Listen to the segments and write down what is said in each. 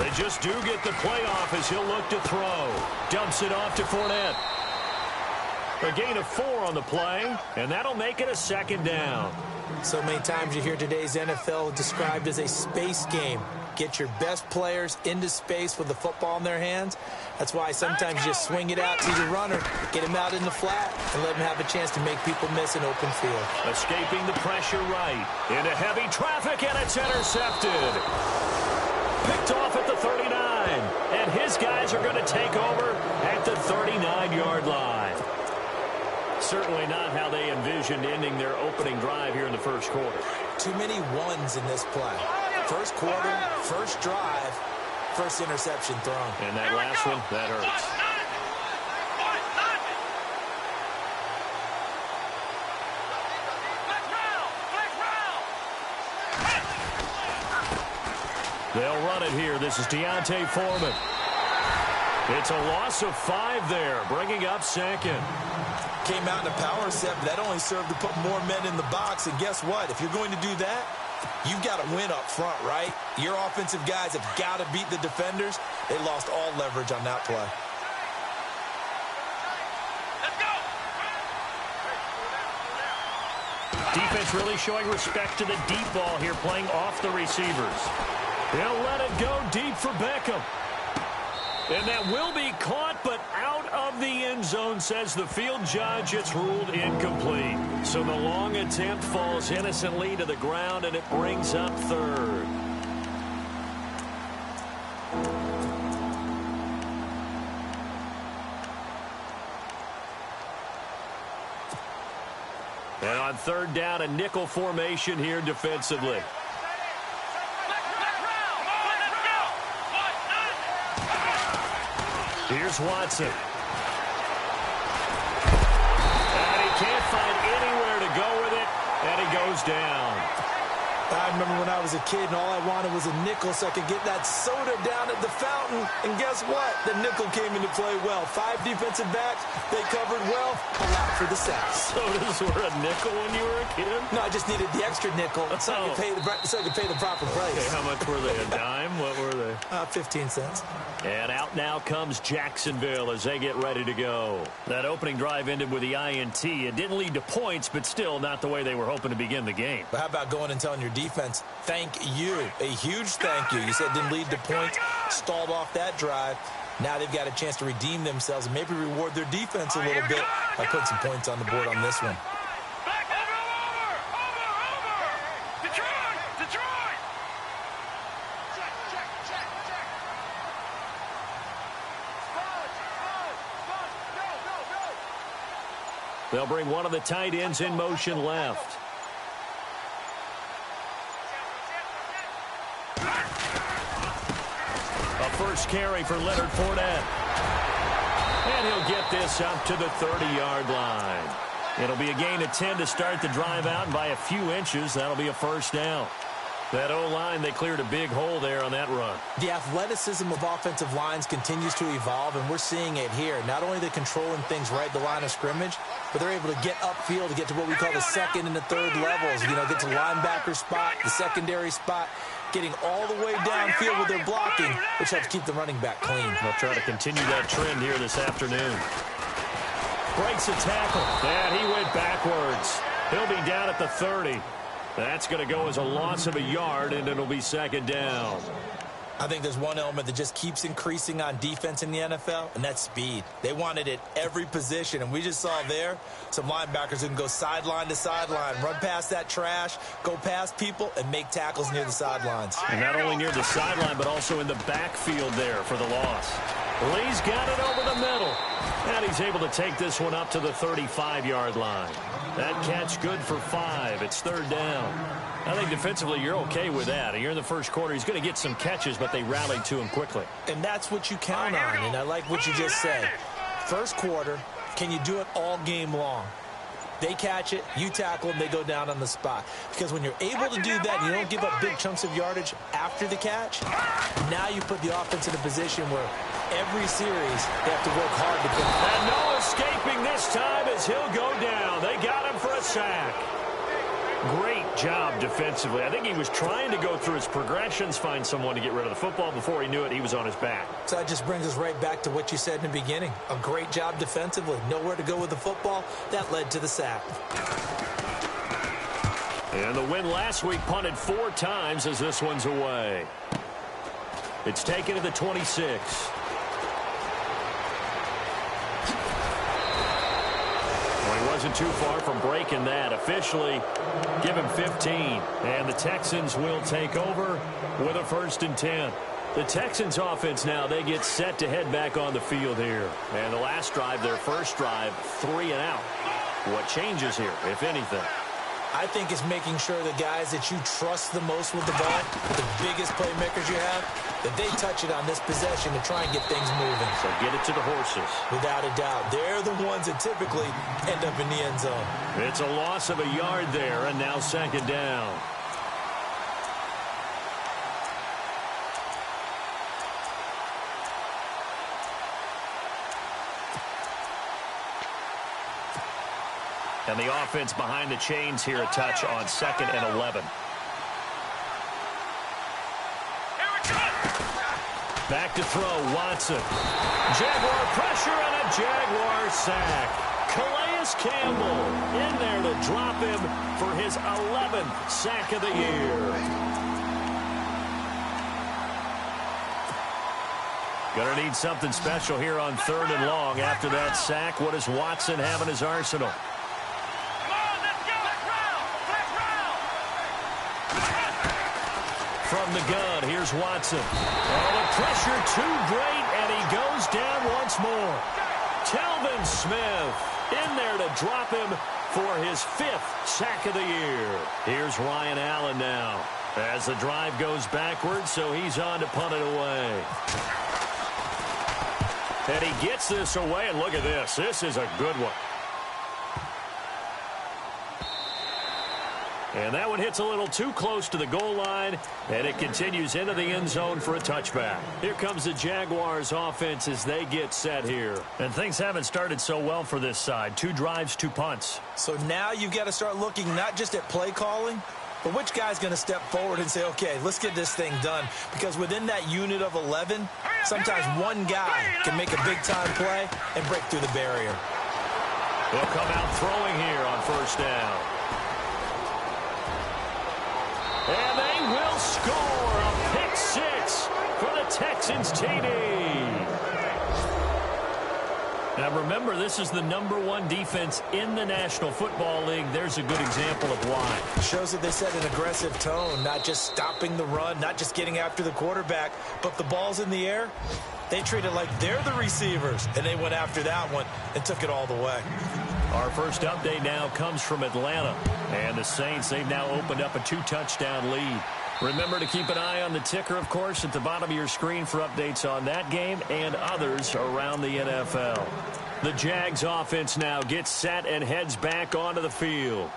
They just do get the playoff as he'll look to throw. Dumps it off to Fournette. A gain of 4 on the play, and that'll make it a second down. So many times you hear today's NFL described as a space game. Get your best players into space with the football in their hands. That's why sometimes you just swing it out to your runner, get him out in the flat, and let him have a chance to make people miss an open field. Escaping the pressure right. Into heavy traffic, and it's intercepted. Picked off at the 39. And his guys are going to take over at the 39-yard line. Certainly not how they envisioned ending their opening drive here in the first quarter. Too many ones in this play. First quarter, first drive, first interception thrown. And that last one, that hurts. They'll run it here. This is Deontay Foreman. It's a loss of 5 there, bringing up second. Came out in a power set, but that only served to put more men in the box. And guess what? If you're going to do that, you've got to win up front, right? Your offensive guys have got to beat the defenders. They lost all leverage on that play. Defense really showing respect to the deep ball here, playing off the receivers. They'll let it go deep for Beckham. And that will be caught, but out of the end zone, says the field judge. It's ruled incomplete. So the long attempt falls innocently to the ground, and it brings up third. And on third down, a nickel formation here defensively. Here's Watson. And he can't find anywhere to go with it, and he goes down. I remember when I was a kid and all I wanted was a nickel so I could get that soda down at the fountain. And guess what? The nickel came into play well. 5 defensive backs, they covered well, allowed for the sacks. Sodas were a nickel when you were a kid? No, I just needed the extra nickel so I could pay the proper price. Okay, how much were they? A dime? What were they? 15 cents. And out now comes Jacksonville as they get ready to go. That opening drive ended with the INT. It didn't lead to points, but still not the way they were hoping to begin the game. But how about going and telling your defense, thank you, a huge thank you. You said it didn't lead to points, stalled off that drive. Now they've got a chance to redeem themselves and maybe reward their defense a little bit by putting some points on the board on this one. They'll bring one of the tight ends in motion left. A first carry for Leonard Fournette. And he'll get this up to the 30-yard line. It'll be a gain of 10 to start the drive out, and by a few inches, that'll be a first down. That O-line, they cleared a big hole there on that run. The athleticism of offensive lines continues to evolve, and we're seeing it here. Not only are they controlling things right at the line of scrimmage, but they're able to get upfield to get to what we call the second and the third levels. You know, get to linebacker spot, the secondary spot, getting all the way downfield with their blocking, which helps keep the running back clean. They'll try to continue that trend here this afternoon. Breaks a tackle, and he went backwards. He'll be down at the 30. That's going to go as a loss of a yard, and it'll be second down. I think there's one element that just keeps increasing on defense in the NFL, and that's speed. They want it at every position, and we just saw there some linebackers who can go sideline to sideline, run past that trash, go past people, and make tackles near the sidelines. And not only near the sideline, but also in the backfield there for the loss. Lee's got it over the middle, and he's able to take this one up to the 35-yard line. That catch good for 5. It's third down. I think defensively you're okay with that. You're in the first quarter. He's going to get some catches, but they rallied to him quickly. And that's what you count on, and I like what you just said. First quarter, can you do it all game long? They catch it, you tackle them, they go down on the spot. Because when you're able to do that and you don't give up big chunks of yardage after the catch, now you put the offense in a position where every series they have to work hard to put. And no escaping this time as he'll go down. They got him for a sack. Great job defensively. I think he was trying to go through his progressions, find someone to get rid of the football. Before he knew it, he was on his back. So that just brings us right back to what you said in the beginning. A great job defensively. Nowhere to go with the football. That led to the sack. And the win last week punted 4 times as this one's away. It's taken to the 26. Wasn't too far from breaking that. Officially, give him 15. And the Texans will take over with a 1st and 10. The Texans offense now, they get set to head back on the field here. And the last drive, their first drive, 3 and out. What changes here, if anything? I think it's making sure the guys that you trust the most with the ball, the biggest playmakers you have, that they touch it on this possession to try and get things moving. So get it to the horses. Without a doubt. They're the ones that typically end up in the end zone. It's a loss of a yard there, and now 2nd down. And the offense behind the chains here, a touch on 2nd and 11. Back to throw, Watson. Jaguar pressure and a Jaguar sack. Calais Campbell in there to drop him for his 11th sack of the year. Gonna need something special here on 3rd and long. After that sack, what does Watson have in his arsenal? From the gun, here's Watson. Oh, the pressure too great, and he goes down once more. Telvin Smith in there to drop him for his 5th sack of the year. Here's Ryan Allen now as the drive goes backwards, so he's on to punt it away. And he gets this away, and look at this. This is a good one. And that one hits a little too close to the goal line, and it continues into the end zone for a touchback. Here comes the Jaguars offense as they get set here. And things haven't started so well for this side. 2 drives, 2 punts. So now you've got to start looking not just at play calling, but which guy's going to step forward and say, okay, let's get this thing done. Because within that unit of 11, sometimes one guy can make a big-time play and break through the barrier. They'll come out throwing here on 1st down. And they will score a pick 6 for the Texans TD. Now remember, this is the #1 defense in the National Football League. There's a good example of why. It shows that they set an aggressive tone, not just stopping the run, not just getting after the quarterback, but the ball's in the air. They treat it like they're the receivers, and they went after that one and took it all the way. Our first update now comes from Atlanta. And the Saints, they've now opened up a 2-touchdown lead. Remember to keep an eye on the ticker, of course, at the bottom of your screen for updates on that game and others around the NFL. The Jags offense now gets set and heads back onto the field.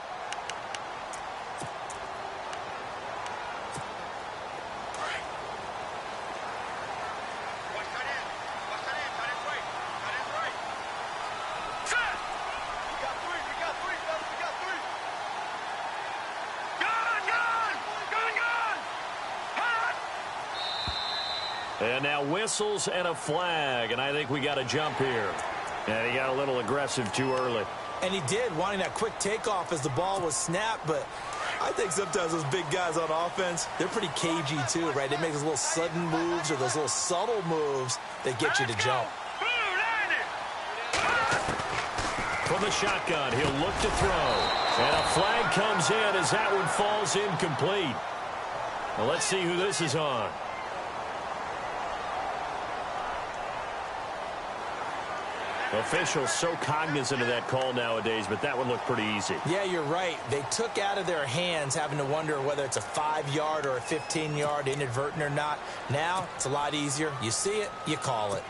And now whistles and a flag, and I think we got a jump here. And he got a little aggressive too early. And he did, wanting that quick takeoff as the ball was snapped, but I think sometimes those big guys on offense, they're pretty cagey too, right? They make those little sudden moves or those little subtle moves that get you to jump. From the shotgun, he'll look to throw. And a flag comes in as that one falls incomplete. Well, let's see who this is on. Officials so cognizant of that call nowadays, but that one looked pretty easy. Yeah, you're right. They took out of their hands having to wonder whether it's a 5-yard or a 15-yard, inadvertent or not. Now, it's a lot easier. You see it, you call it.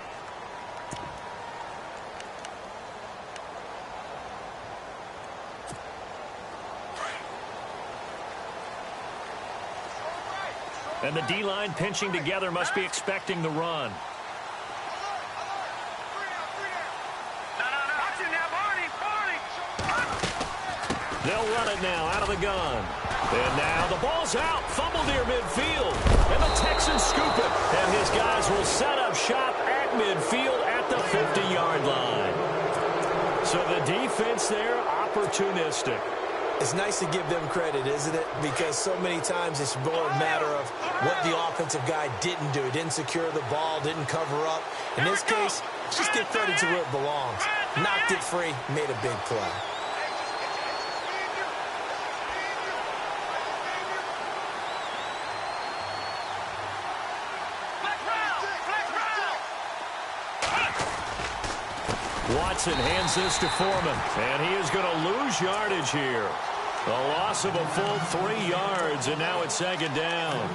And the D-line pinching together must be expecting the run. They'll run it now out of the gun. And now the ball's out. Fumble near midfield. And the Texans scoop it. And his guys will set up shop at midfield at the 50-yard line. So the defense there, opportunistic. It's nice to give them credit, isn't it? Because so many times it's more a matter of what the offensive guy didn't do. He didn't secure the ball, didn't cover up. In this case, just give credit to where it belongs. Knocked it free, made a big play. Watson hands this to Foreman, and he is going to lose yardage here. A loss of a full 3 yards, and now it's second down.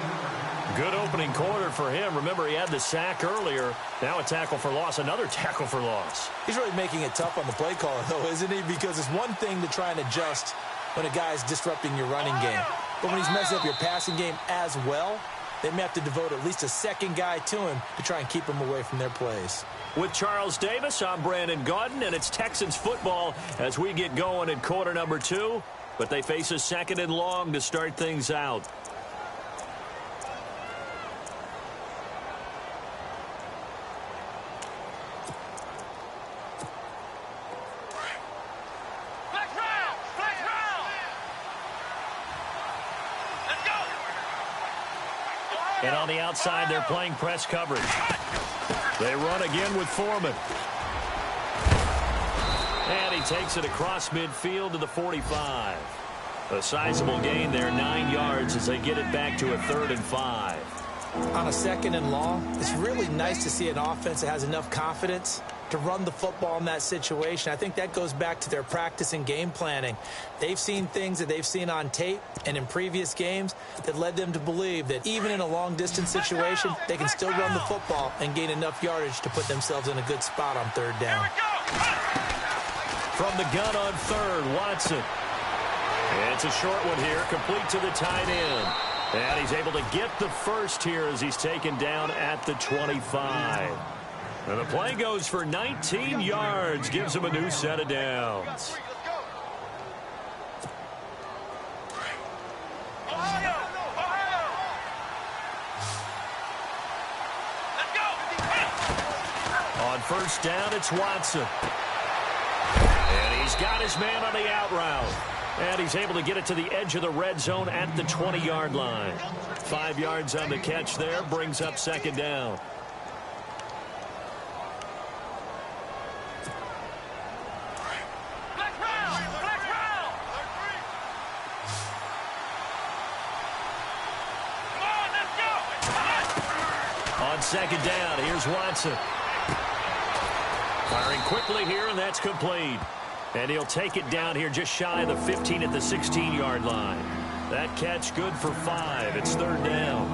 Good opening quarter for him. Remember, he had the sack earlier. Now a tackle for loss, another tackle for loss. He's really making it tough on the play caller, though, isn't he? Because it's one thing to try and adjust when a guy is disrupting your running game. But when he's messing up your passing game as well, they may have to devote at least a second guy to him to try and keep him away from their plays. With Charles Davis, I'm Brandon Gaudin, and it's Texans football as we get going in quarter number 2. But they face a second and long to start things out. And on the outside, they're playing press coverage. They run again with Foreman. And he takes it across midfield to the 45. A sizable gain there, 9 yards as they get it back to a 3rd and 5. On a second and long, it's really nice to see an offense that has enough confidence to run the football in that situation. I think that goes back to their practice and game planning. They've seen things that they've seen on tape and in previous games that led them to believe that even in a long-distance situation, they can still run the football and gain enough yardage to put themselves in a good spot on 3rd down. From the gun on 3rd, Watson. It's a short one here, complete to the tight end. And he's able to get the first here as he's taken down at the 25. And the play goes for 19 yards, gives him a new set of downs. On 1st down, it's Watson. And he's got his man on the out route. And he's able to get it to the edge of the red zone at the 20-yard line. 5 yards on the catch there, brings up 2nd down. On 2nd down, here's Watson. Firing quickly here, and that's complete. And he'll take it down here just shy of the 15 at the 16-yard line. That catch good for 5. It's 3rd down.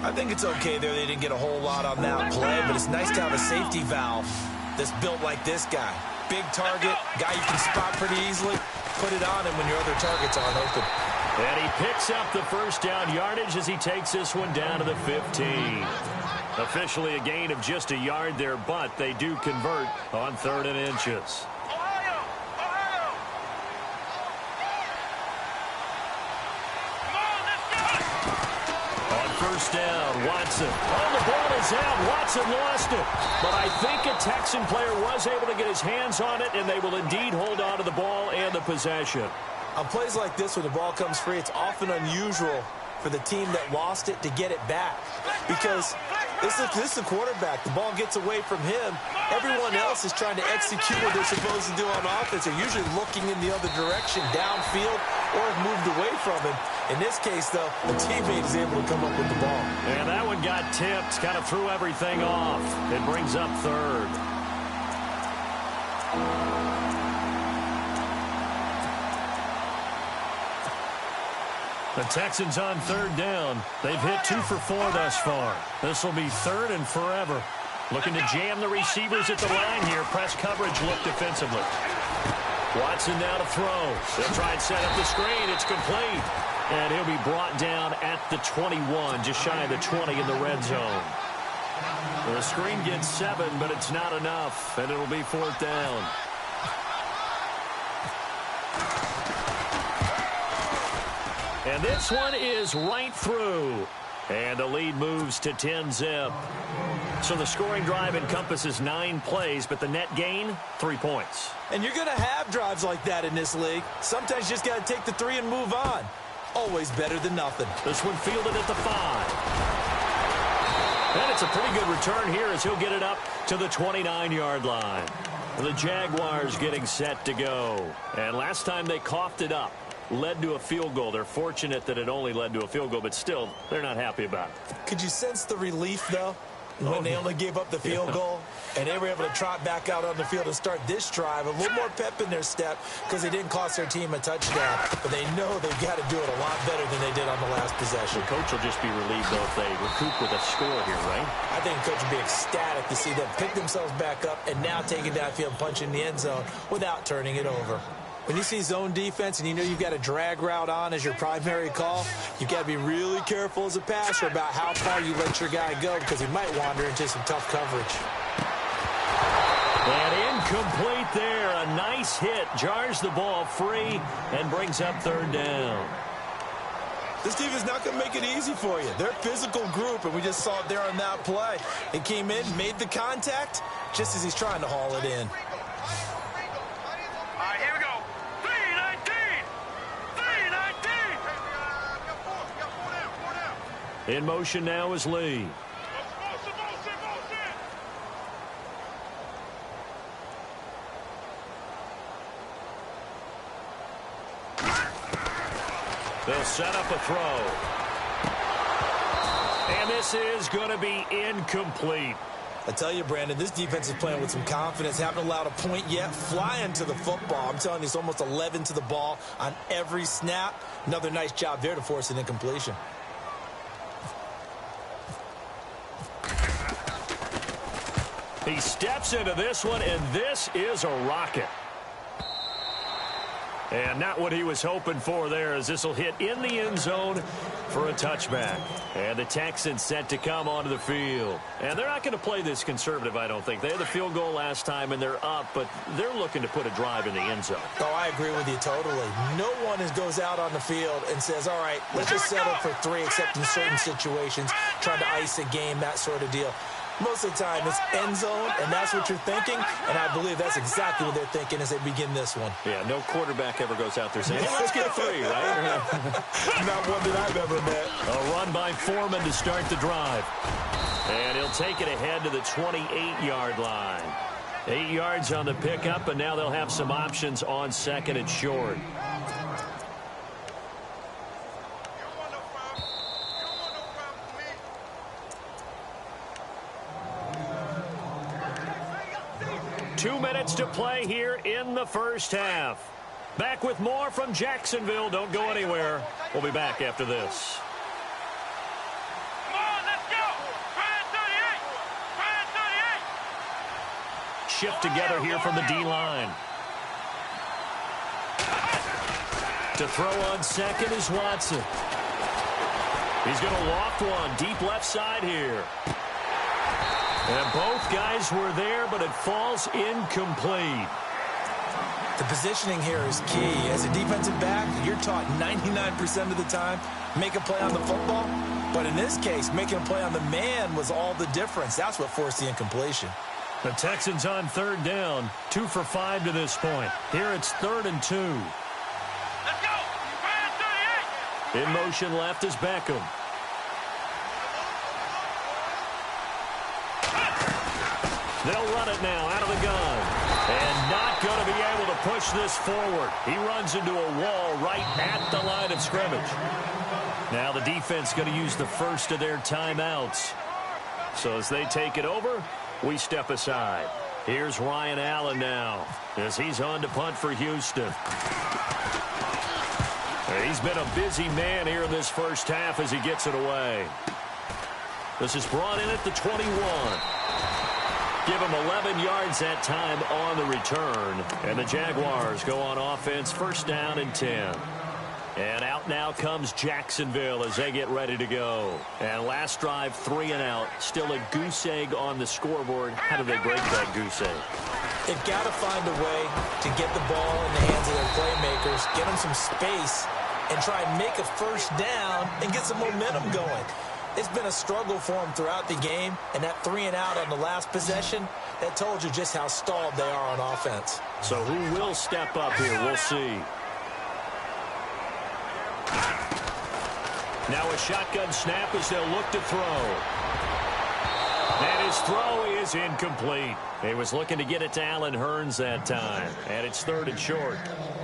I think it's okay there. They didn't get a whole lot on that play, but it's nice to have a safety valve that's built like this guy. Big target, guy you can spot pretty easily. Put it on him when your other targets aren't open. And he picks up the 1st down yardage as he takes this one down to the 15. Officially a gain of just a yard there, but they do convert on 3rd and inches. On 1st down, Watson. Oh, the ball is out. Watson lost it. But I think a Texan player was able to get his hands on it, and they will indeed hold on to the ball and the possession. On plays like this, when the ball comes free, it's often unusual for the team that lost it to get it back. Because this is the quarterback. The ball gets away from him. Everyone else is trying to execute what they're supposed to do on offense. They're usually looking in the other direction, downfield, or have moved away from him. In this case, though, the teammate is able to come up with the ball. And that one got tipped, kind of threw everything off. It brings up 3rd. The Texans on 3rd down. They've hit 2 for 4 thus far. This will be 3rd and forever. Looking to jam the receivers at the line here. Press coverage look defensively. Watson now to throw. They'll try and set up the screen. It's complete. And he'll be brought down at the 21, just shy of the 20 in the red zone. The screen gets 7, but it's not enough, and it'll be 4th down. And this one is right through. And the lead moves to 10-zip. So the scoring drive encompasses 9 plays, but the net gain, 3 points. And you're going to have drives like that in this league. Sometimes you just got to take the 3 and move on. Always better than nothing. This one fielded at the 5. And it's a pretty good return here as he'll get it up to the 29-yard line. The Jaguars getting set to go. And last time they coughed it up, led to a field goal. They're fortunate that it only led to a field goal, but still, they're not happy about it. Could you sense the relief, though, when they only gave up the field goal? And they were able to trot back out on the field and start this drive. A little more pep in their step because they didn't cost their team a touchdown. But they know they've got to do it a lot better than they did on the last possession. The coach will just be relieved, though, if they recoup with a score here, right? I think the coach would be ecstatic to see them pick themselves back up and now take it downfield, punch in the end zone without turning it over. When you see zone defense and you know you've got a drag route on as your primary call, you've got to be really careful as a passer about how far you let your guy go because he might wander into some tough coverage. And incomplete there. A nice hit. Jars the ball free and brings up 3rd down. This team is not going to make it easy for you. They're a physical group, and we just saw it there on that play. He came in, made the contact, just as he's trying to haul it in. In motion now is Lee. They'll set up a throw. And this is going to be incomplete. I tell you, Brandon, this defense is playing with some confidence. Haven't allowed a point yet. Flying to the football. I'm telling you, it's almost 11 to the ball on every snap. Another nice job there to force an incompletion. He steps into this one, and this is a rocket. And not what he was hoping for there, as this will hit in the end zone for a touchback. And the Texans set to come onto the field. And they're not going to play this conservative, I don't think. They had the field goal last time, and they're up, but they're looking to put a drive in the end zone. Oh, I agree with you totally. No one goes out on the field and says, all right, let's just settle for 3, except in certain situations, trying to ice a game, that sort of deal. Most of the time, it's end zone, and that's what you're thinking, and I believe that's exactly what they're thinking as they begin this one. Yeah, no quarterback ever goes out there saying, hey, let's get 3, right? Not one that I've ever met. A run by Foreman to start the drive. And he'll take it ahead to the 28-yard line. 8 yards on the pickup, and now they'll have some options on 2nd and short. Two minutes to play here in the first half. Back with more from Jacksonville. Don't go anywhere. We'll be back after this. Come on, let's go. Shift together here from the D-line. To throw on 2nd is Watson. He's going to loft one deep left side here. And both guys were there, but it falls incomplete. The positioning here is key. As a defensive back, you're taught 99% of the time, make a play on the football. But in this case, making a play on the man was all the difference. That's what forced the incompletion. The Texans on 3rd down, 2 for 5 to this point. Here it's 3rd and 2. Let's go. 38. In motion left is Beckham. They'll run it now out of the gun. And not going to be able to push this forward. He runs into a wall right at the line of scrimmage. Now the defense going to use the first of their timeouts. So as they take it over, we step aside. Here's Ryan Allen now as he's on to punt for Houston. He's been a busy man here in this first half as he gets it away. This is brought in at the 21. Give him 11 yards that time on the return. And the Jaguars go on offense, 1st down and 10. And out now comes Jacksonville as they get ready to go. And last drive, 3 and out. Still a goose egg on the scoreboard. How do they break that goose egg? They've got to find a way to get the ball in the hands of their playmakers, get them some space, and try and make a first down and get some momentum going. It's been a struggle for them throughout the game, and that 3-and-out on the last possession, that told you just how stalled they are on offense. So who will step up here? We'll see. Now a shotgun snap as they'll look to throw. And his throw is incomplete. He was looking to get it to Allen Hurns that time. And it's 3rd and short.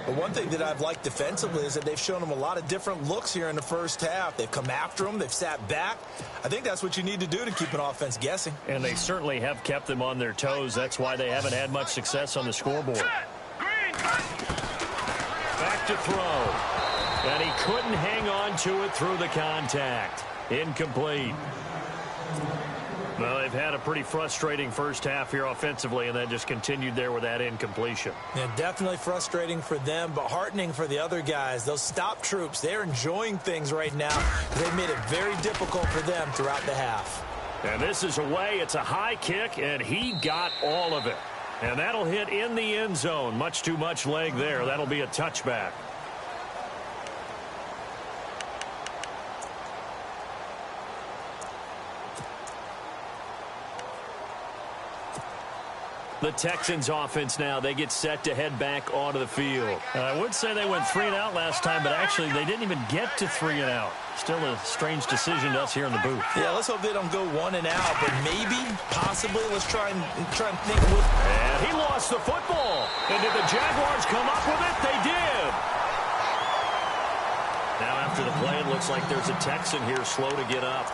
But one thing that I've liked defensively is that they've shown him a lot of different looks here in the first half. They've come after him. They've sat back. I think that's what you need to do to keep an offense guessing. And they certainly have kept them on their toes. That's why they haven't had much success on the scoreboard. Back to throw. And he couldn't hang on to it through the contact. Incomplete. Well, they've had a pretty frustrating first half here offensively, and then just continued there with that incompletion. Yeah, definitely frustrating for them, but heartening for the other guys. Those stop troops, they're enjoying things right now. They've made it very difficult for them throughout the half. And this is away. It's a high kick, and he got all of it. And that'll hit in the end zone. Much too much leg there. That'll be a touchback. The Texans offense now, they get set to head back onto the field. I would say they went 3-and-out last time, but actually they didn't even get to 3-and-out. Still a strange decision to us here in the booth. Yeah, let's hope they don't go 1-and-out, but maybe, possibly, let's try and think. And he lost the football. And did the Jaguars come up with it? They did. Now after the play, it looks like there's a Texan here slow to get up.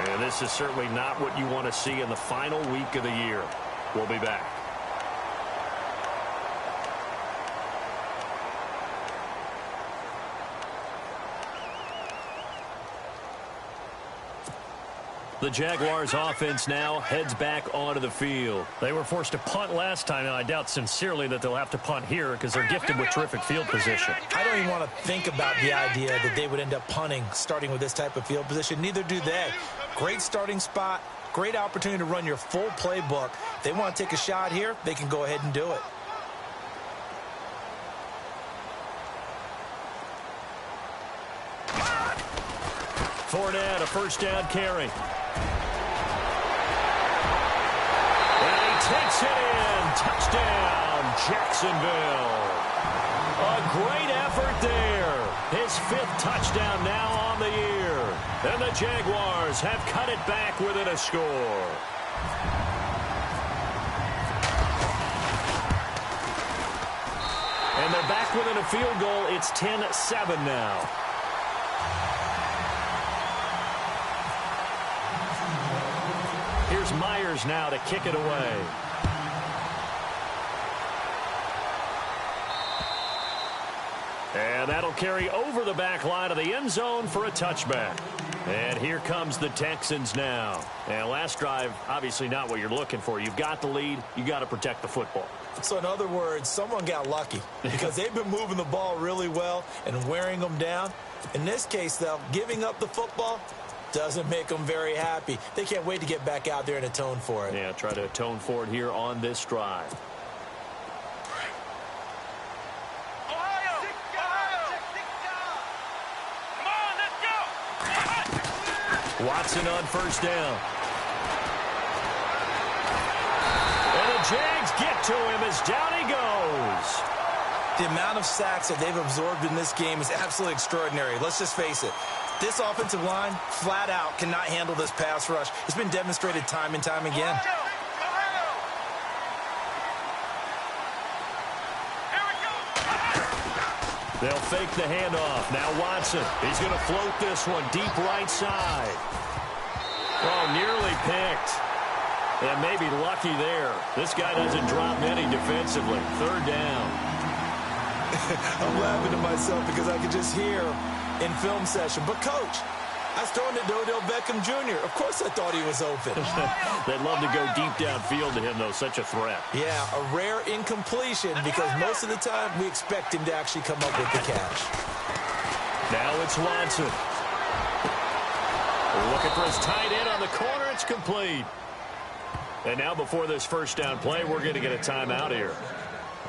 And this is certainly not what you want to see in the final week of the year. We'll be back. The Jaguars offense now heads back onto the field. They were forced to punt last time, and I doubt sincerely that they'll have to punt here because they're gifted with terrific field position. I don't even want to think about the idea that they would end up punting starting with this type of field position. Neither do they. Great starting spot. Great opportunity to run your full playbook. If they want to take a shot here, they can go ahead and do it. Fournette, a first down carry. And he takes it in. Touchdown, Jacksonville. A great effort there. His 5th touchdown now on the year. And the Jaguars have cut it back within a score. And they're back within a field goal. It's 10-7 now. Here's Myers now to kick it away. And that'll carry over the back line of the end zone for a touchback. And here comes the Texans now. And last drive, obviously not what you're looking for. You've got the lead. You got to protect the football. So in other words, someone got lucky because they've been moving the ball really well and wearing them down. In this case, though, giving up the football doesn't make them very happy. They can't wait to get back out there and atone for it. Yeah, try to atone for it here on this drive. Watson on first down. And the Jags get to him as down he goes. The amount of sacks that they've absorbed in this game is absolutely extraordinary. Let's just face it. This offensive line, flat out, cannot handle this pass rush. It's been demonstrated time and time again. They'll fake the handoff. Now Watson. He's going to float this one deep right side. Oh, nearly picked. And maybe lucky there. This guy doesn't drop many defensively. 3rd down. I'm laughing to myself because I could just hear in film session. But, Coach, I was throwing to Odell Beckham Jr. Of course I thought he was open. They'd love to go deep downfield to him, though. Such a threat. Yeah, a rare incompletion because most of the time we expect him to actually come up with the catch. Now it's Watson. Looking for his tight end on the corner. It's complete. And now before this first down play, we're going to get a timeout here.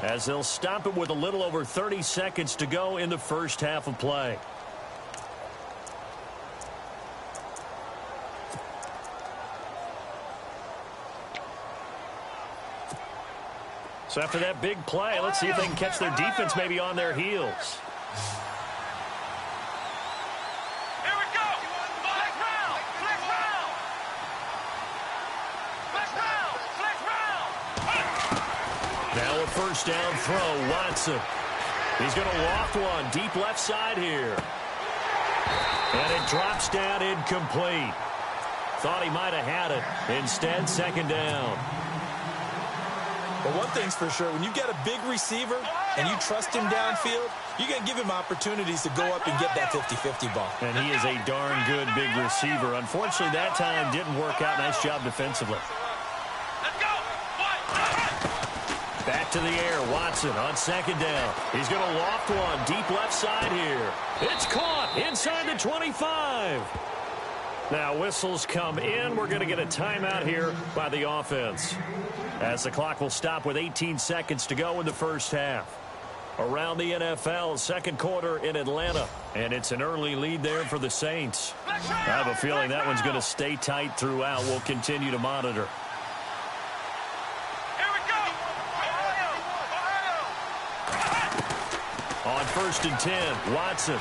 as they'll stop it with a little over 30 seconds to go in the first half of play. So after that big play, let's see if they can catch their defense maybe on their heels. Here we go. Flex round. Flex round. Flex round. Flex round. Now a first down throw, Watson. He's going to loft one deep left side here. And it drops down incomplete. Thought he might have had it. Instead, second down. But one thing's for sure, when you get a big receiver and you trust him downfield, you're going to give him opportunities to go up and get that 50-50 ball. And he is a darn good big receiver. Unfortunately, that time didn't work out. Nice job defensively. Let's go. Back to the air, Watson on second down. He's going to loft one deep left side here. It's caught inside the 25. Now whistles come in. We're going to get a timeout here by the offense, as the clock will stop with 18 seconds to go in the first half. Around the NFL, second quarter in Atlanta, and it's an early lead there for the Saints. I have a feeling that one's going to stay tight throughout. We'll continue to monitor. Here we go. On first and 10, Watson.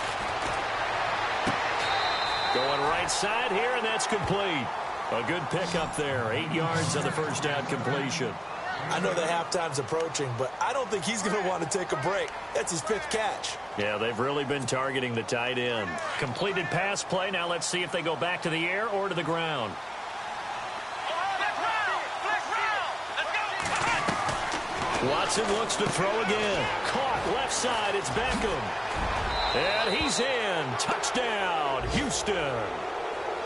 Going right side here, and that's complete. A good pickup there. 8 yards on the first down completion. I know that halftime's approaching, but I don't think he's going to want to take a break. That's his 5th catch. Yeah, they've really been targeting the tight end. Completed pass play. Now let's see if they go back to the air or to the ground. Watson looks to throw again. Caught left side. It's Beckham. And he's in. Touchdown, Houston.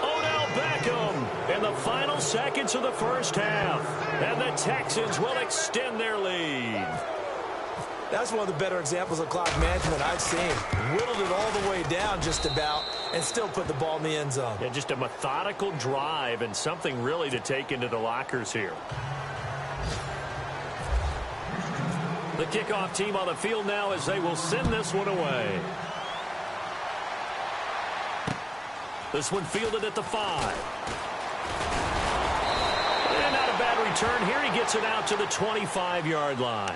Odell Beckham in the final seconds of the first half. And the Texans will extend their lead. That's one of the better examples of clock management I've seen. Whittled it all the way down just about and still put the ball in the end zone. Yeah, just a methodical drive and something really to take into the lockers here. The kickoff team on the field now as they will send this one away. This one fielded at the 5. And not a bad return here. He gets it out to the 25-yard line.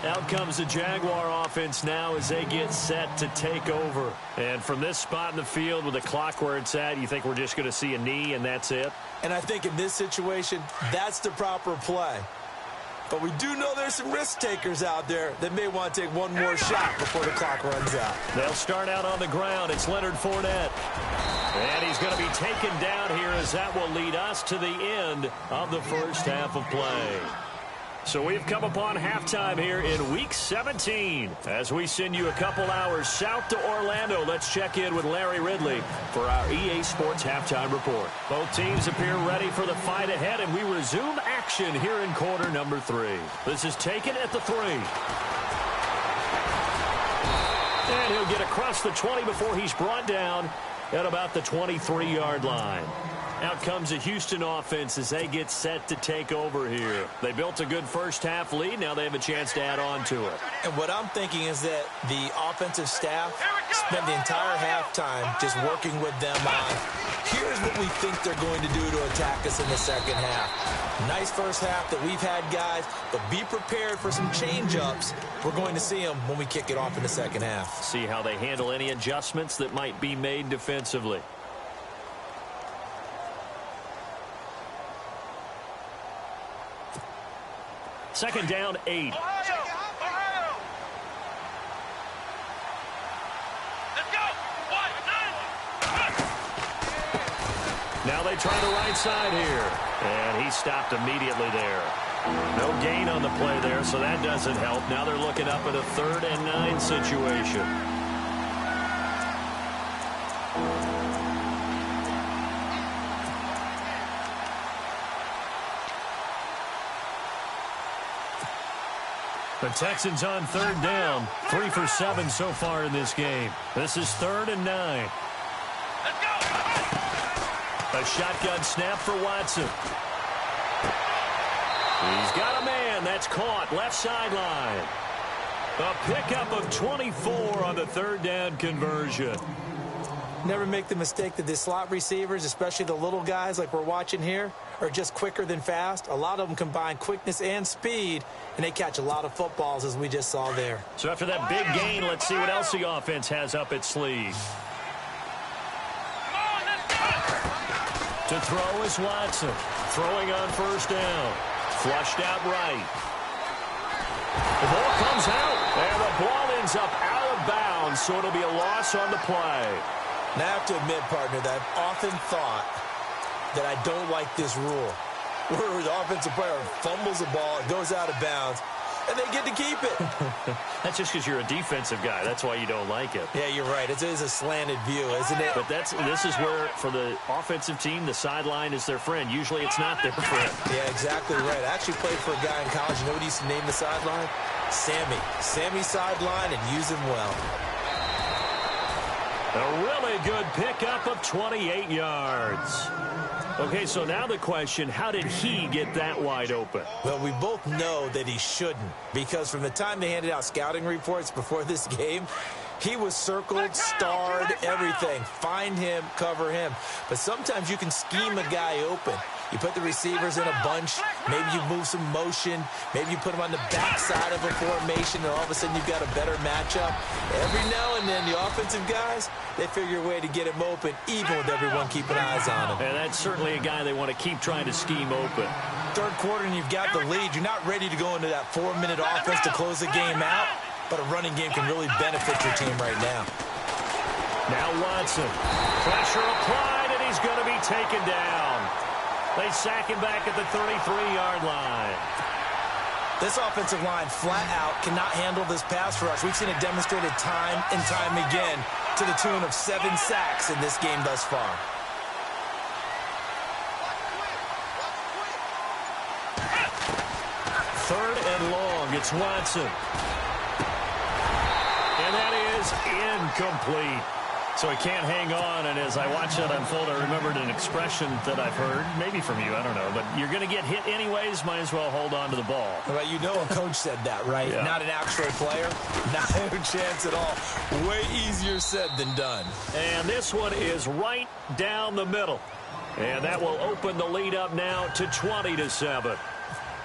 Out comes the Jaguar offense now as they get set to take over. And from this spot in the field with the clock where it's at, you think we're just going to see a knee and that's it? And I think in this situation, that's the proper play. But we do know there's some risk takers out there that may want to take one more shot before the clock runs out. They'll start out on the ground. It's Leonard Fournette. And he's going to be taken down here as that will lead us to the end of the first half of play. So we've come upon halftime here in Week 17. As we send you a couple hours south to Orlando, let's check in with Larry Ridley for our EA Sports Halftime Report. Both teams appear ready for the fight ahead, and we resume action here in quarter number 3. This is taken at the 3. And he'll get across the 20 before he's brought down at about the 23-yard line. Out comes the Houston offense as they get set to take over here. They built a good first half lead. Now they have a chance to add on to it. And what I'm thinking is that the offensive staff spent the entire halftime just working with them on, here's what we think they're going to do to attack us in the second half. Nice first half that we've had, guys, but be prepared for some change-ups. We're going to see them when we kick it off in the second half. See how they handle any adjustments that might be made defensively. Second down, 8. Ohio. Let's go. 1, 9. Now they try the right side here. And he stopped immediately there. No gain on the play there, so that doesn't help. Now they're looking up at a 3rd and 9 situation. The Texans on 3rd down. 3 for 7 so far in this game. This is 3rd and 9. Let's go. A shotgun snap for Watson. He's got a man and that's caught left sideline. A pickup of 24 on the third down conversion. Never make the mistake that the slot receivers, especially the little guys like we're watching here, are just quicker than fast. A lot of them combine quickness and speed, and they catch a lot of footballs, as we just saw there. So after that big gain, let's see what else the offense has up its sleeve. To throw is Watson. Throwing on first down. Flushed out right. The ball comes out, and the ball ends up out of bounds, so it'll be a loss on the play. Now, I have to admit, partner, that I've often thought that I don't like this rule, where the offensive player fumbles the ball, it goes out of bounds, and they get to keep it. That's just because you're a defensive guy. That's why you don't like it. Yeah, you're right. It is a slanted view, isn't it? But this is where, for the offensive team, the sideline is their friend. Usually it's not their friend. Yeah, exactly right. I actually played for a guy in college. You know what he used to name the sideline? Sammy. Sammy sideline, and use him well. A really good pickup of 28 yards. Okay, so now the question, how did he get that wide open? Well, we both know that he shouldn't, because from the time they handed out scouting reports before this game, he was circled, starred, everything. Find him, cover him. But sometimes you can scheme a guy open. You put the receivers in a bunch. Maybe you move some motion. Maybe you put them on the backside of a formation, and all of a sudden you've got a better matchup. Every now and then, the offensive guys, they figure a way to get him open, even with everyone keeping eyes on him. And that's certainly a guy they want to keep trying to scheme open. Third quarter, and you've got the lead. You're not ready to go into that 4-minute offense to close the game out, but a running game can really benefit your team right now. Now Watson. Pressure applied, and he's going to be taken down. They sack him back at the 33-yard line. This offensive line, flat out, cannot handle this pass rush. We've seen it demonstrated time and time again to the tune of 7 sacks in this game thus far. Third and long. It's Watson. And that is incomplete. So he can't hang on, and as I watch that unfold, I remembered an expression that I've heard, maybe from you, I don't know, but you're going to get hit anyways, might as well hold on to the ball. Well, you know a coach said that, right? Yeah. Not an actual player. Not a chance at all. Way easier said than done. And this one is right down the middle. And that will open the lead up now to 20-7. A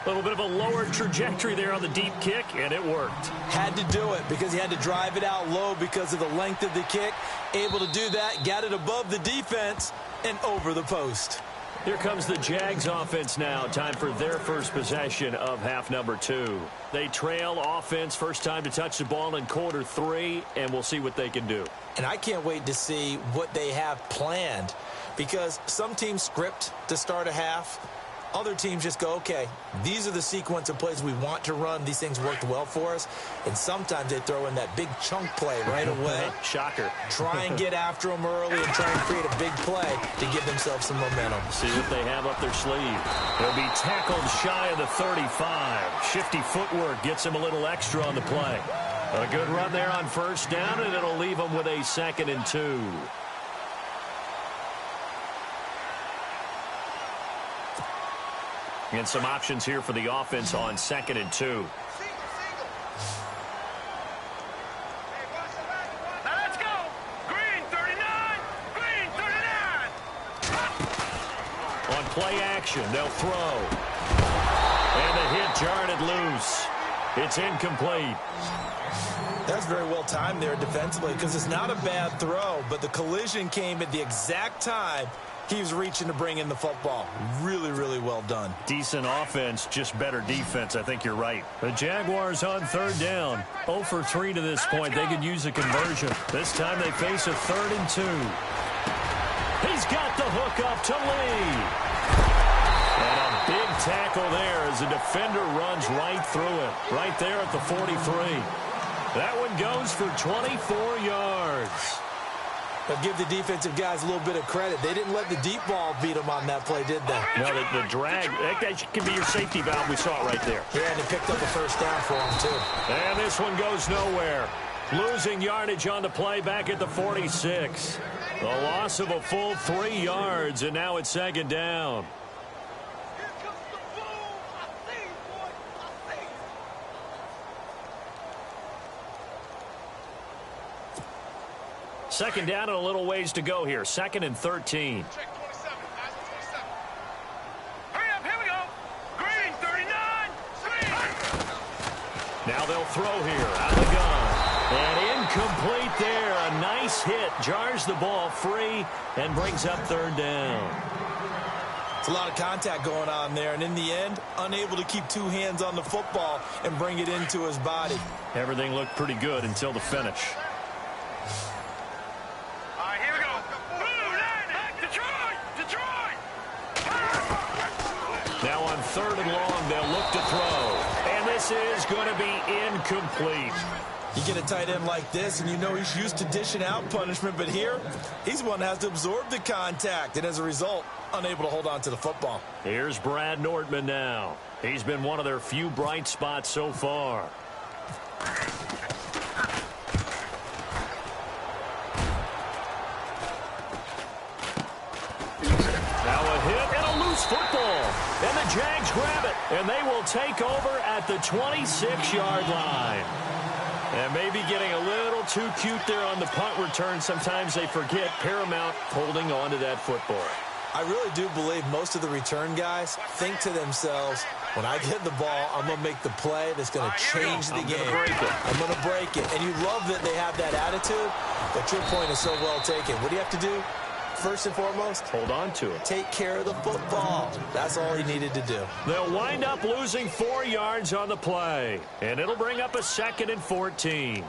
little bit of a lower trajectory there on the deep kick, and it worked. Had to do it because he had to drive it out low because of the length of the kick. Able to do that, got it above the defense, and over the post. Here comes the Jags offense now. Time for their first possession of half number 2. They trail offense, first time to touch the ball in quarter 3, and we'll see what they can do. And I can't wait to see what they have planned, because some teams script to start a half. Other teams just go, okay, these are the sequence of plays we want to run. These things worked well for us. And sometimes they throw in that big chunk play right away. Shocker. Try and get after them early and try and create a big play to give themselves some momentum. See what they have up their sleeve. They'll be tackled shy of the 35. Shifty footwork gets him a little extra on the play. A good run there on first down, and it'll leave them with a 2nd and 2. And some options here for the offense on 2nd and 2. Now let's go. Green 39. Green 39. On play action, they'll throw. And the hit jarred it loose. It's incomplete. That's very well timed there defensively, because it's not a bad throw, but the collision came at the exact time he was reaching to bring in the football. Really, really well done. Decent offense, just better defense. I think you're right. The Jaguars on third down. 0 for 3 to this point. They could use a conversion. This time they face a 3rd and 2. He's got the hook up to Lee. And a big tackle there as the defender runs right through it. Right there at the 43. That one goes for 24 yards. But give the defensive guys a little bit of credit. They didn't let the deep ball beat them on that play, did they? No, the drag, that can be your safety valve. We saw it right there. Yeah, and they picked up a first down for them, too. And this one goes nowhere. Losing yardage on the play back at the 46. The loss of a full 3 yards, and now it's 2nd down. Second down and a little ways to go here. 2nd and 13. Check 27. Guys, 27. Hurry up, here we go. Green, 39. Green. Now they'll throw here out of the gun. And incomplete there. A nice hit. Jars the ball free and brings up 3rd down. It's a lot of contact going on there, and in the end, unable to keep 2 hands on the football and bring it into his body. Everything looked pretty good until the finish. All right, here we go. Detroit! Detroit! Now on 3rd and long, they'll look to throw. And this is going to be incomplete. You get a tight end like this, and you know he's used to dishing out punishment, but here, he's the one that has to absorb the contact, and as a result, unable to hold on to the football. Here's Brad Nordman now. He's been one of their few bright spots so far. Now a hit and a loose football. And the Jags grab it, and they will take over at the 26-yard line. And maybe getting a little too cute there on the punt return. Sometimes they forget paramount holding on to that football. I really do believe most of the return guys think to themselves, when I get the ball, I'm going to make the play that's going to change the game. I'm going to break it. And you love that they have that attitude, but your point is so well taken. What do you have to do? First and foremost, hold on to it. Take care of the football. That's all he needed to do. They'll wind up losing 4 yards on the play, and it'll bring up a 2nd and 14.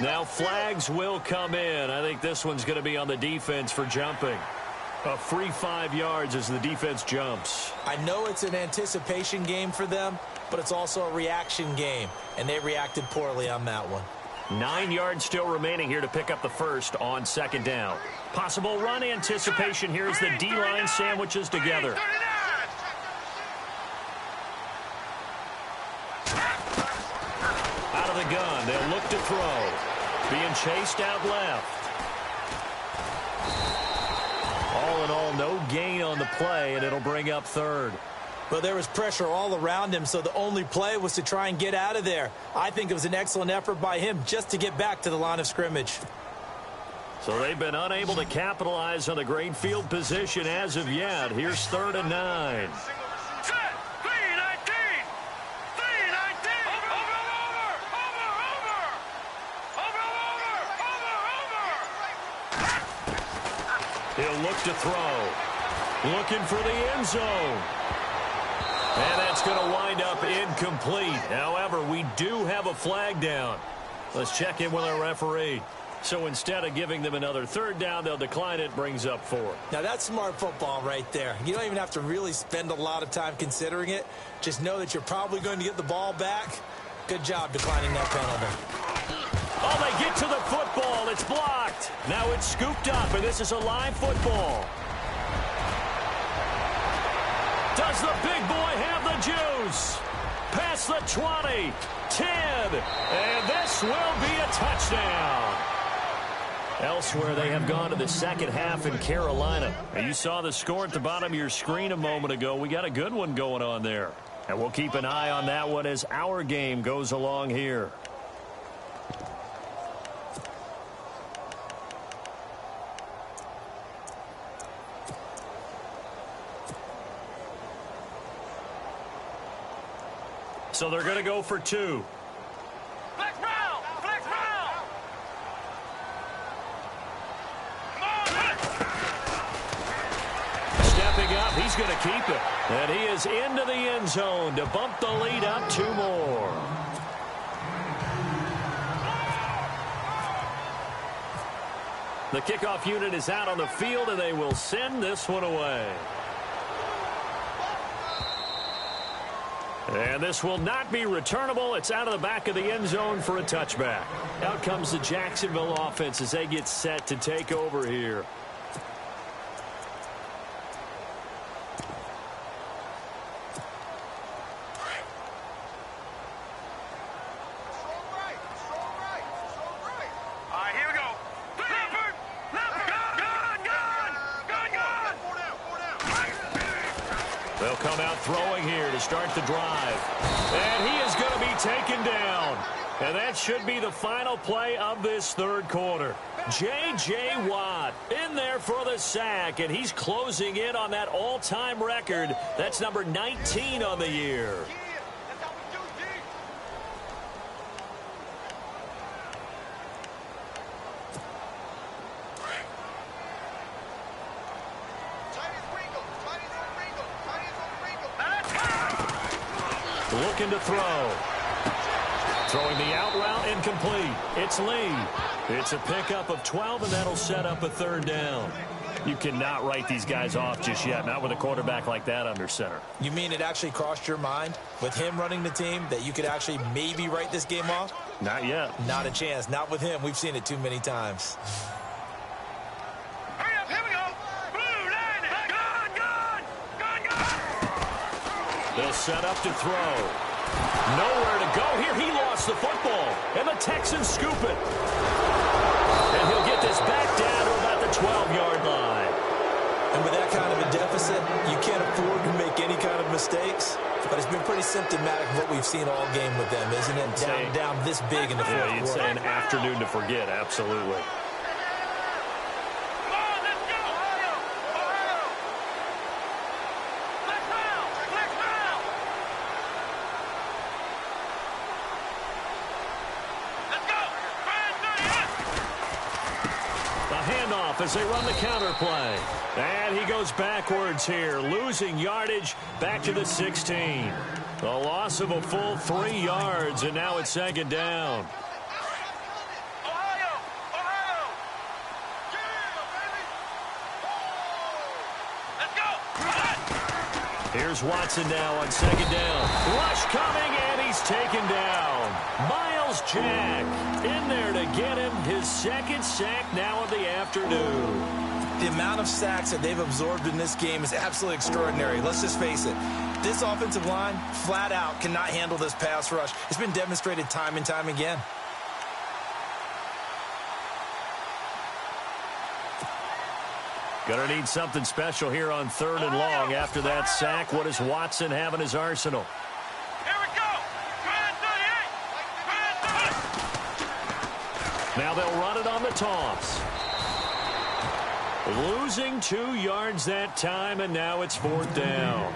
Now flags will come in. I think this one's going to be on the defense for jumping. A free 5 yards as the defense jumps. I know it's an anticipation game for them, but it's also a reaction game, and they reacted poorly on that one. 9 yards still remaining here to pick up the first on 2nd down. Possible run anticipation here as the D-line sandwiches together. Out of the gun, they'll look to throw. Being chased out left. All in all, no gain on the play, and it'll bring up 3rd. But there was pressure all around him, so the only play was to try and get out of there. I think it was an excellent effort by him just to get back to the line of scrimmage. So they've been unable to capitalize on the great field position as of yet. Here's 3rd and 9. He'll look to throw. Looking for the end zone. And that's going to wind up incomplete. However, we do have a flag down. Let's check in with our referee. So instead of giving them another 3rd down, they'll decline it, brings up 4. Now that's smart football right there. You don't even have to really spend a lot of time considering it. Just know that you're probably going to get the ball back. Good job declining that penalty. Oh, they get to the football. It's blocked. Now it's scooped up, and this is a live football. Does the big boy have the juice? Past the 20, 10, and this will be a touchdown. Elsewhere, they have gone to the second half in Carolina. And you saw the score at the bottom of your screen a moment ago. We got a good one going on there. And we'll keep an eye on that one as our game goes along here. So they're going to go for 2. Flex round! Flex round! Stepping up, he's going to keep it. And he is into the end zone to bump the lead up 2 more. The kickoff unit is out on the field, and they will send this one away. And this will not be returnable. It's out of the back of the end zone for a touchback. Out comes the Jacksonville offense as they get set to take over here. start the drive. And he is going to be taken down. And that should be the final play of this third quarter. J.J. Watt in there for the sack, and he's closing in on that all-time record. That's number 19 on the year. Looking to throw. Throwing the out route incomplete. It's Lee. It's a pickup of 12, and that'll set up a third down. You cannot write these guys off just yet, not with a quarterback like that under center. You mean it actually crossed your mind with him running the team that you could actually maybe write this game off? Not yet. Not a chance. Not with him. We've seen it too many times. Hurry up, here we go. Blue line, gone. They'll set up to throw. Nowhere to go here. He lost the football, and the Texans scoop it. And he'll get this back down to about the 12-yard line. And with that kind of a deficit, you can't afford to make any kind of mistakes. But it's been pretty symptomatic of what we've seen all game with them, isn't it? Down this big in the fourth quarter. You'd say an afternoon to forget, absolutely. As they run the counter play. And he goes backwards here, losing yardage back to the 16. A loss of a full 3 yards, and now it's second down. Here's Watson now on second down. Rush coming, and he's taken down. Miles Jack in there to get him his second sack now of the afternoon. The amount of sacks that they've absorbed in this game is absolutely extraordinary. Let's just face it. This offensive line, flat out, cannot handle this pass rush. It's been demonstrated time and time again. Gonna need something special here on third and long. After that sack, what does Watson have in his arsenal? Here we go. Now they'll run it on the toss. Losing 2 yards that time, and now it's fourth down.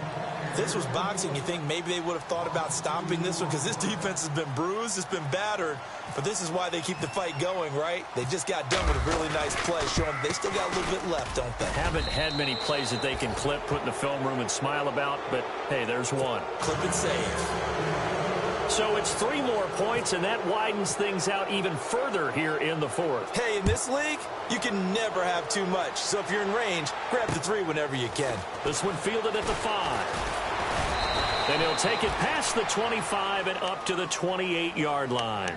This was boxing. You think maybe they would have thought about stopping this one because this defense has been bruised, it's been battered, but this is why they keep the fight going, right? They just got done with a really nice play, showing they still got a little bit left, don't they? Haven't had many plays that they can clip, put in the film room, and smile about, but hey, there's one. Clip and save. So it's 3 more points, and that widens things out even further here in the fourth. Hey, in this league, you can never have too much. So if you're in range, grab the 3 whenever you can. This one fielded at the 5. And he'll take it past the 25 and up to the 28-yard line.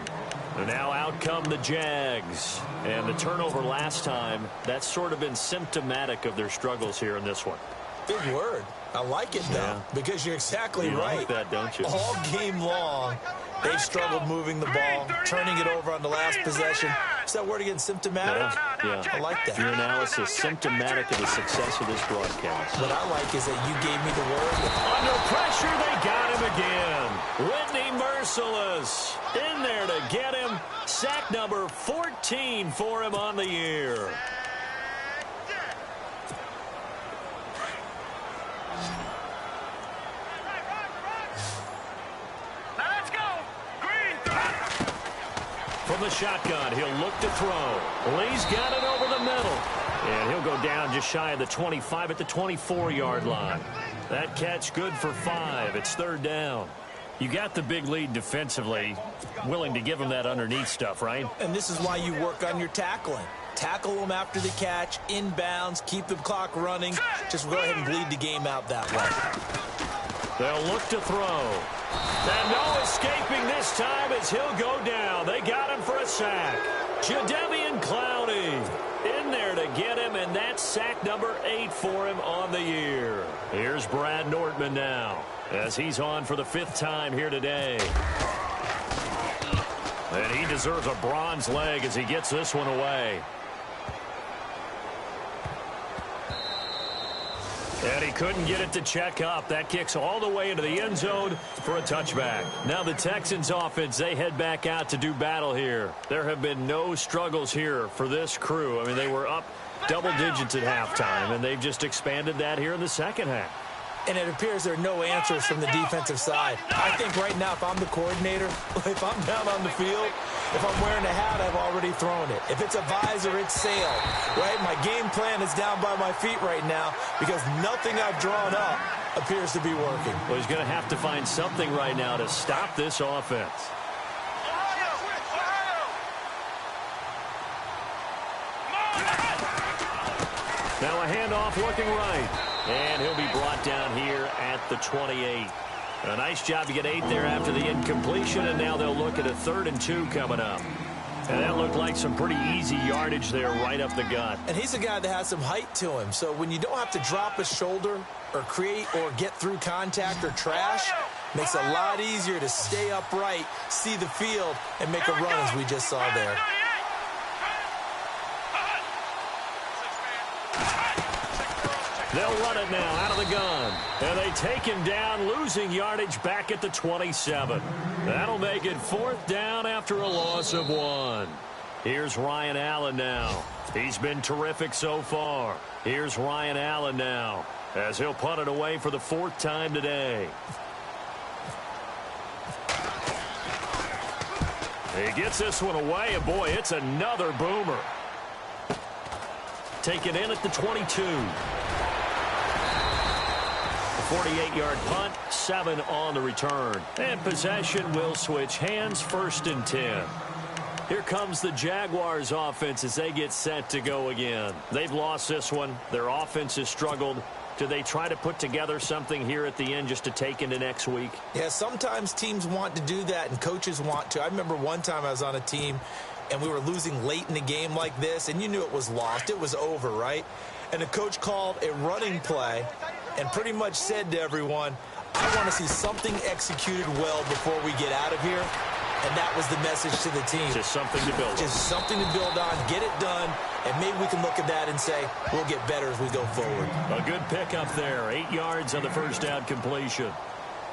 And now out come the Jags. And the turnover last time, that's sort of been symptomatic of their struggles here in this one. Big word. I like it, though, because you're exactly right. You like that, don't you? All game long, they've struggled moving the ball, turning it over on the last possession. Is that word again, symptomatic? Yeah. I like that. Your analysis, symptomatic of the success of this broadcast. What I like is that you gave me the word. Under pressure, they got him again. Whitney Merciless in there to get him. Sack number 14 for him on the year. From the shotgun, he'll look to throw. Lee's got it over the middle. And he'll go down just shy of the 25 at the 24-yard line. That catch good for 5. It's third down. You got the big lead defensively, willing to give them that underneath stuff, right? And this is why you work on your tackling. Tackle them after the catch, inbounds, keep the clock running. Just go ahead and bleed the game out that way. They'll look to throw. And no escaping this time as he'll go down. They got him for a sack. Jadeveon Clowney in there to get him, and that's sack number 8 for him on the year. Here's Brad Nortman now as he's on for the 5th time here today. And he deserves a bronze leg as he gets this one away. And he couldn't get it to check up. That kicks all the way into the end zone for a touchback. Now the Texans offense, they head back out to do battle here. There have been no struggles here for this crew. I mean, they were up double digits at halftime, and they've just expanded that here in the second half. And it appears there are no answers from the defensive side. I think right now, if I'm the coordinator, if I'm down on the field, if I'm wearing a hat, I've already thrown it. If it's a visor, it's sailed, right? My game plan is down by my feet right now because nothing I've drawn up appears to be working. Well, he's going to have to find something right now to stop this offense. Now a handoff looking right. And he'll be brought down here at the 28. A nice job to get 8 there after the incompletion, and now they'll look at a 3rd and 2 coming up. And that looked like some pretty easy yardage there right up the gut. And he's a guy that has some height to him. So when you don't have to drop a shoulder or create or get through contact or trash, makes it a lot easier to stay upright, see the field, and make a run as we just saw there. They'll run it now out of the gun. And they take him down, losing yardage back at the 27. That'll make it 4th down after a loss of 1. Here's Ryan Allen now. He's been terrific so far. Here's Ryan Allen now as he'll punt it away for the 4th time today. He gets this one away, and boy, it's another boomer. Taken in at the 22. 48-yard punt, 7 on the return. And possession will switch hands, 1st and 10. Here comes the Jaguars offense as they get set to go again. They've lost this one. Their offense has struggled. Do they try to put together something here at the end just to take into next week? Yeah, sometimes teams want to do that and coaches want to. I remember one time I was on a team and we were losing late in the game like this, and you knew it was lost. It was over, right? And the coach called a running play and pretty much said to everyone, I want to see something executed well before we get out of here. And that was the message to the team. Just something to build on. Just something to build on, get it done, and maybe we can look at that and say, we'll get better as we go forward. A good pickup there. 8 yards on the 1st down completion.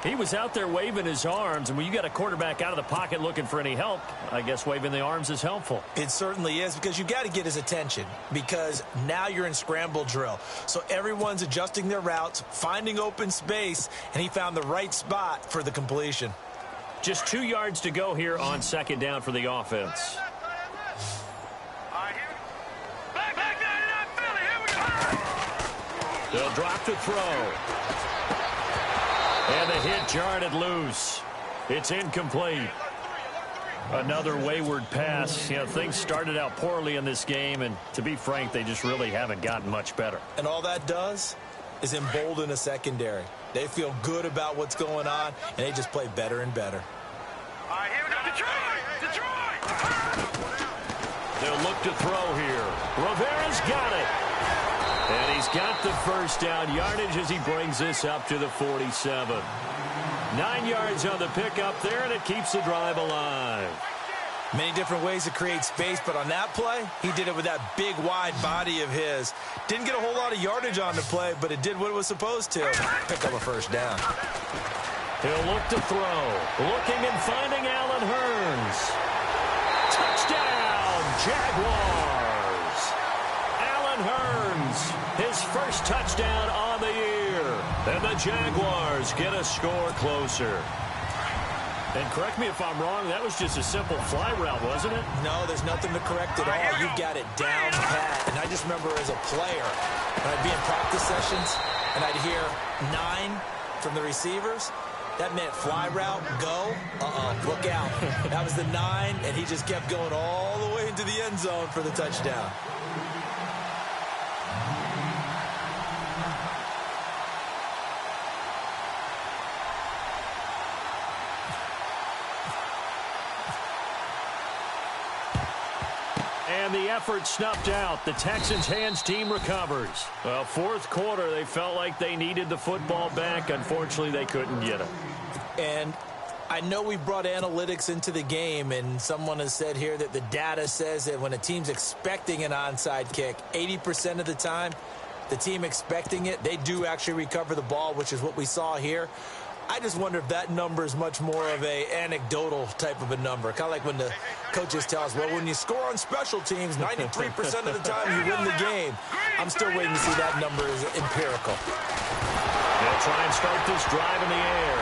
He was out there waving his arms, and when you got a quarterback out of the pocket looking for any help, I guess waving the arms is helpful. It certainly is, because you got to get his attention, because now you're in scramble drill. So everyone's adjusting their routes, finding open space, and he found the right spot for the completion. Just 2 yards to go here on 2nd down for the offense. They'll drop to throw. And the hit jarred it loose. It's incomplete. Another wayward pass. You know, things started out poorly in this game, and to be frank, they just really haven't gotten much better. And all that does is embolden a secondary. They feel good about what's going on, and they just play better and better. All right, here we go. Detroit! They'll look to throw here. Rivera's got it. And he's got the 1st down yardage as he brings this up to the 47. 9 yards on the pickup there, and it keeps the drive alive. Many different ways to create space, but on that play, he did it with that big, wide body of his. Didn't get a whole lot of yardage on the play, but it did what it was supposed to. Pick up a 1st down. He'll look to throw. Looking and finding Allen Hurns. Touchdown, Jaguars. Allen Hurns, his 1st touchdown on the year. And the Jaguars get a score closer. And correct me if I'm wrong, that was just a simple fly route, wasn't it? No, there's nothing to correct at all. You've got it down pat. And I just remember as a player, when I'd be in practice sessions and I'd hear 9 from the receivers, that meant fly route, go, look out. That was the 9, and he just kept going all the way into the end zone for the touchdown. And the effort snuffed out. The Texans' hands team recovers. Well, 4th quarter, they felt like they needed the football back. Unfortunately, they couldn't get it. And I know we brought analytics into the game, and someone has said here that the data says that when a team's expecting an onside kick, 80% of the time, the team expecting it, they do actually recover the ball, which is what we saw here. I just wonder if that number is much more of a anecdotal type of a number. Kind of like when the coaches tell us, well, when you score on special teams, 93% of the time you win the game. I'm still waiting to see that number is empirical. They'll try and start this drive in the air.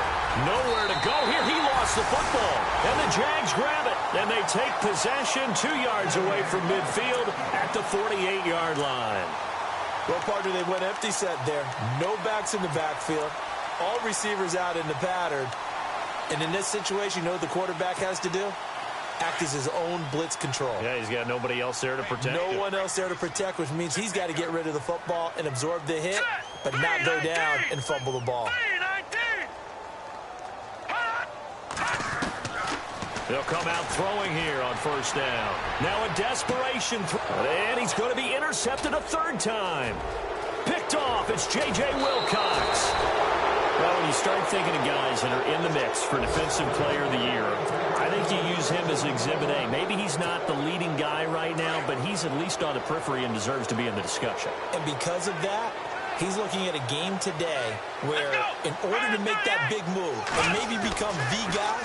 Nowhere to go here. He lost the football. And the Jags grab it. And they take possession 2 yards away from midfield at the 48-yard line. Well, partner, they went empty set there. No backs in the backfield. All receivers out in the pattern. And in this situation, you know what the quarterback has to do? Act as his own blitz control. Yeah, he's got nobody else there to protect him. No one else there to protect, which means he's got to get rid of the football and absorb the hit, but not go down and fumble the ball. They'll come out throwing here on first down. Now a desperation throw. And he's going to be intercepted a third time. Picked off. It's J.J. Wilcox. Well, when you start thinking of guys that are in the mix for Defensive Player of the Year, I think you use him as Exhibit A. Maybe he's not the leading guy right now, but he's at least on the periphery and deserves to be in the discussion. And because of that, he's looking at a game today where in order to make that big move and maybe become the guy,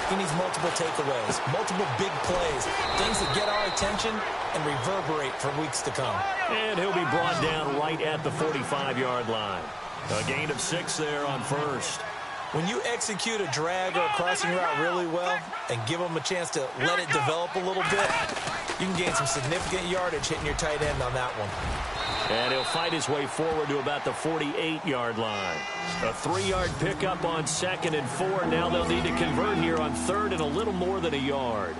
he needs multiple takeaways, multiple big plays, things that get our attention and reverberate for weeks to come. And he'll be brought down right at the 45-yard line. A gain of 6 there on first. When you execute a drag or a crossing route really well and give them a chance to let it develop a little bit, you can gain some significant yardage hitting your tight end on that one. And he'll fight his way forward to about the 48-yard line. A 3-yard pickup on 2nd and 4. Now they'll need to convert here on 3rd and a little more than a yard.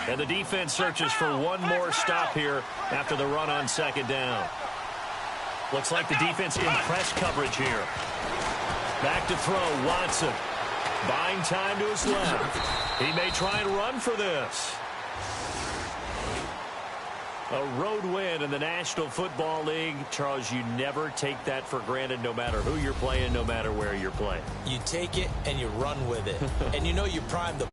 And the defense searches for one more stop here after the run on 2nd down. Looks like the defense in press coverage here. Back to throw, Watson. Buying time to his left. He may try and run for this. A road win in the National Football League. Charles, you never take that for granted no matter who you're playing, no matter where you're playing. You take it and you run with it. And you know you prime the